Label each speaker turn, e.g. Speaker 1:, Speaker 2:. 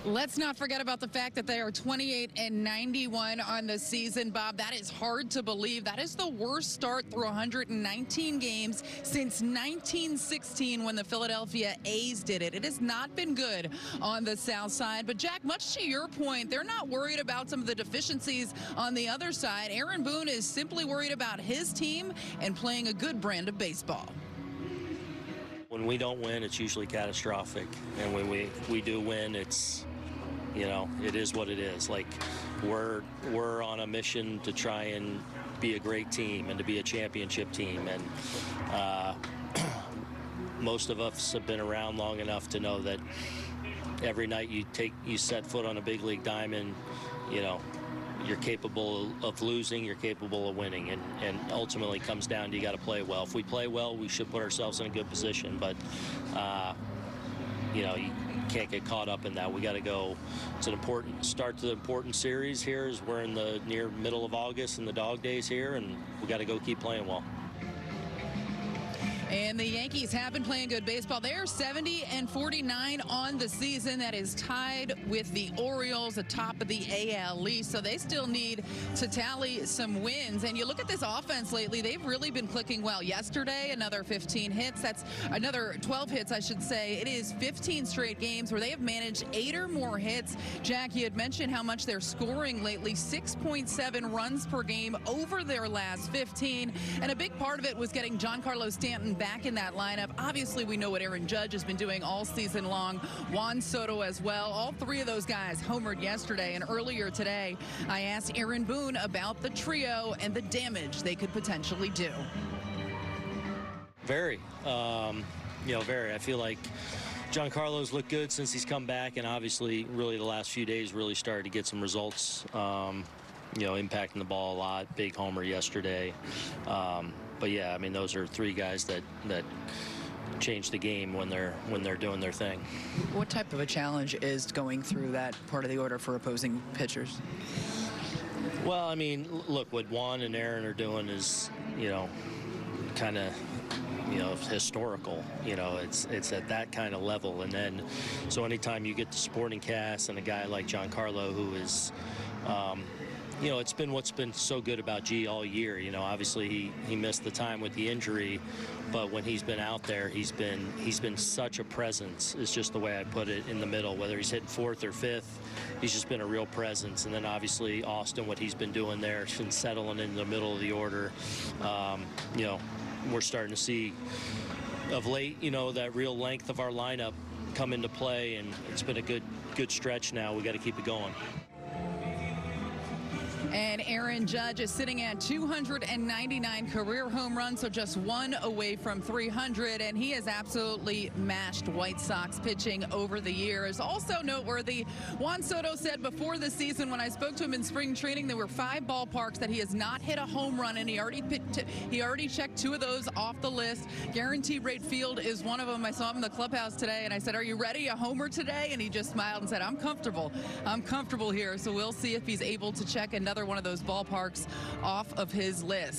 Speaker 1: Let's not forget about the fact that they are 28-91 on the season, Bob. That is hard to believe. That is the worst start through 119 games since 1916 when the Philadelphia A's did it. It has not been good on the South Side. But, Jack, much to your point, they're not worried about some of the deficiencies on the other side. Aaron Boone is simply worried about his team and playing a good brand of baseball.
Speaker 2: When we don't win, it's usually catastrophic. And when we do win, it's, you know, it is what it is. Like, we're on a mission to try and be a great team and to be a championship team. And most of us have been around long enough to know that every night you set foot on a big league diamond, you know, you're capable of losing, you're capable of winning, and ultimately comes down to you got to play well. If we play well, we should put ourselves in a good position, but you know, you can't get caught up in that. We got to go. It's an important start to the important series here, as we're in the near middle of August and the dog days here, and we got to go keep playing well.
Speaker 1: And the Yankees have been playing good baseball. They are 70-49 on the season. That is tied with the Orioles atop of the AL East. So they still need to tally some wins. And you look at this offense lately, they've really been clicking well. Yesterday, another 15 hits. That's another 12 hits, I should say. It is 15 straight games where they have managed 8 or more hits. Jack, you had mentioned how much they're scoring lately, 6.7 runs per game over their last 15. And a big part of it was getting Giancarlo Stanton back in that lineup. Obviously, we know what Aaron Judge has been doing all season long. Juan Soto as well. All three of those guys homered yesterday. And earlier today, I asked Aaron Boone about the trio and the damage they could potentially do.
Speaker 2: Very. You know, very. I feel like Giancarlo's looked good since he's come back, and obviously, really the last few days really started to get some results. You know, impacting the ball a lot. Big homer yesterday. But yeah, I mean, those are three guys that change the game when they're doing their thing.
Speaker 3: What type of a challenge is going through that part of the order for opposing pitchers?
Speaker 2: Well, I mean, look, what Juan and Aaron are doing is, you know, kind of, you know, historical. You know, it's at that kind of level. And then, so anytime you get the supporting cast and a guy like Giancarlo, who is, you know, it's been what's been so good about G all year. You know, obviously he missed the time with the injury, but when he's been out there, he's been such a presence. It's just the way I put it, in the middle. Whether he's hitting 4th or 5th, he's just been a real presence. And then obviously Austin, what he's been doing there, has been settling in the middle of the order. You know, we're starting to see of late, you know, that real length of our lineup come into play, and it's been a good stretch now. We got to keep it going.
Speaker 1: And Aaron Judge is sitting at 299 career home runs, so just one away from 300, and he has absolutely mashed White Sox pitching over the years. Also noteworthy, Juan Soto said before the season, when I spoke to him in spring training, there were 5 ballparks that he has not hit a home run, and he already checked 2 of those off the list. Guaranteed Rate Field is one of them. I saw him in the clubhouse today, and I said, "Are you ready? A homer today?" And he just smiled and said, I'm comfortable here." So we'll see if he's able to check another one of those ballparks off of his list.